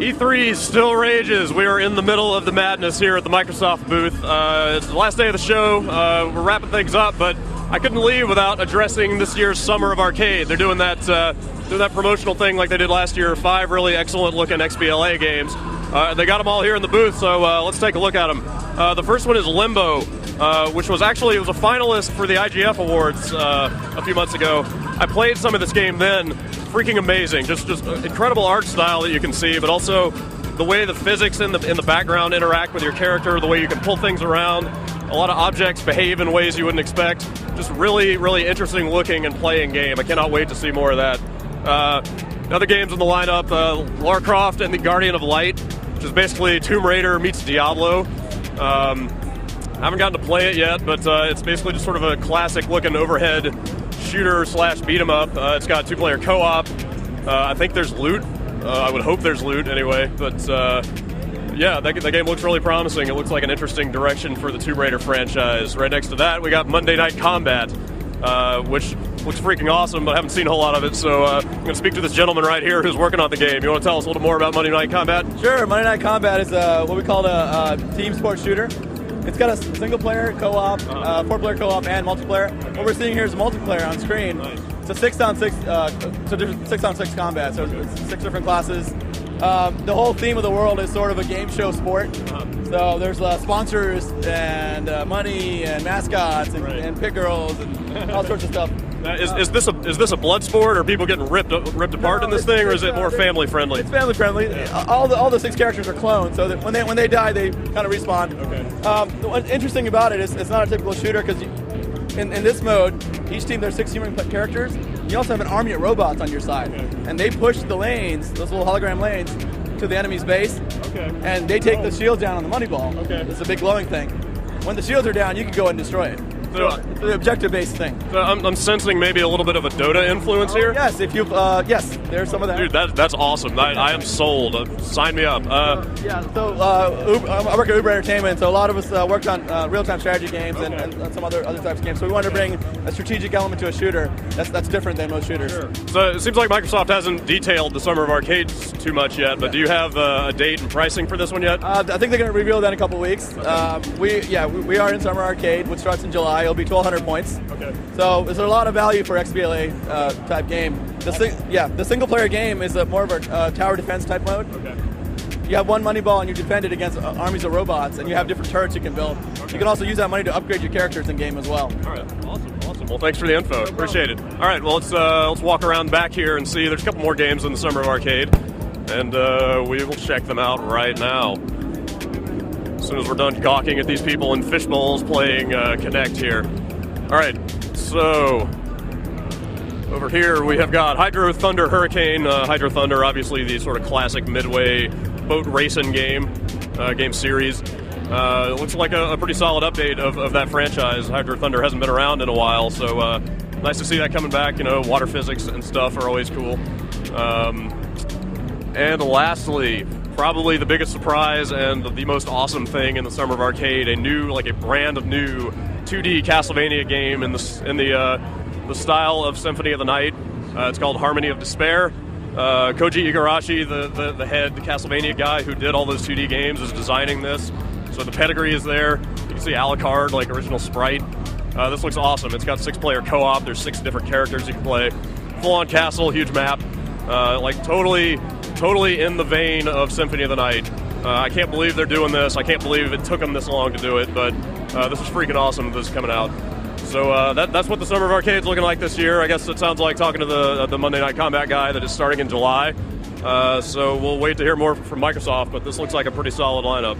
E3 still rages. We are in the middle of the madness here at the Microsoft booth. It's the last day of the show. We're wrapping things up, but I couldn't leave without addressing this year's Summer of Arcade. They're doing that promotional thing like they did last year. 5 really excellent-looking XBLA games. They got them all here in the booth, so let's take a look at them. The first one is Limbo, which was a finalist for the IGF Awards a few months ago. I played some of this game then. Freaking amazing. Just incredible art style that you can see, but also the way the physics in the background interact with your character, the way you can pull things around. A lot of objects behave in ways you wouldn't expect. Just really, really interesting looking and playing game. I cannot wait to see more of that. Other games in the lineup, Lara Croft and the Guardian of Light, which is basically Tomb Raider meets Diablo. I haven't gotten to play it yet, but it's basically just sort of a classic looking overhead shooter / beat 'em up. It's got 2-player co-op. I think there's loot. I would hope there's loot anyway, but yeah, that game looks really promising. It looks like an interesting direction for the Tomb Raider franchise. Right next to that, we got Monday Night Combat, which looks freaking awesome, but I haven't seen a whole lot of it, so I'm going to speak to this gentleman right here who's working on the game. You want to tell us a little more about Monday Night Combat? Sure. Monday Night Combat is what we call a team sports shooter. It's got a single-player co-op, 4-player co-op, and multiplayer. What we're seeing here is multiplayer on screen. Nice. It's a 6-on-6, so there's 6-on-6 combat, so it's 6 different classes. The whole theme of the world is sort of a game show sport. So there's sponsors and money and mascots and pit girls and all sorts of stuff. Is this a blood sport? Are people getting ripped apart in this thing, or is it more family friendly? It's family friendly. Yeah. All the 6 characters are clones, so that when they die, they kind of respawn. Okay. What's interesting about it is it's not a typical shooter because in this mode, each team there's 6 human characters. You also have an army of robots on your side, and they push the lanes, those little hologram lanes, to the enemy's base, and they take the shields down on the money ball. Okay. It's a big glowing thing. When the shields are down, you can go and destroy it. So it's an objective-based thing. So I'm sensing maybe a little bit of a Dota influence here. Yes, yes, there's some of that. Dude, that's awesome. I am sold. Sign me up. I work at Uber Entertainment, so a lot of us worked on real-time strategy games and some other types of games. So we wanted to bring a strategic element to a shooter that's different than most shooters. Sure. So it seems like Microsoft hasn't detailed the Summer of Arcades too much yet, but do you have a date and pricing for this one yet? I think they're going to reveal that in a couple weeks. We are in Summer Arcade, which starts in July. It'll be 1,200 points. Okay. So there's a lot of value for XBLA type game. The single player game is more of a tower defense type mode. Okay. You have one money ball and you defend it against armies of robots, and you have different turrets you can build. Okay. You can also use that money to upgrade your characters in game as well. All right. Awesome. Well, thanks for the info. Appreciate it. All right. Well, let's walk around back here and see. There's a couple more games in the Summer of Arcade, and we will check them out right now. As soon as we're done gawking at these people in fishbowls playing Kinect here. All right, so over here we have got Hydro Thunder Hurricane. Hydro Thunder, obviously the sort of classic Midway boat racing game series. It looks like a pretty solid update of that franchise. Hydro Thunder hasn't been around in a while, so nice to see that coming back. You know, water physics and stuff are always cool. And lastly, probably the biggest surprise and the most awesome thing in the Summer of Arcade, a brand new 2D Castlevania game in the style of Symphony of the Night. It's called Harmony of Despair. Koji Igarashi, the head Castlevania guy who did all those 2D games, is designing this. So the pedigree is there. You can see Alucard, like original sprite. This looks awesome. It's got 6-player co-op. There's 6 different characters you can play. Full-on castle, huge map. Totally in the vein of Symphony of the Night. I can't believe they're doing this. I can't believe it took them this long to do it, but this is freaking awesome. This is coming out. So that's what the Summer of Arcade's looking like this year. I guess it sounds like talking to the Monday Night Combat guy that is starting in July. So we'll wait to hear more from Microsoft, but this looks like a pretty solid lineup.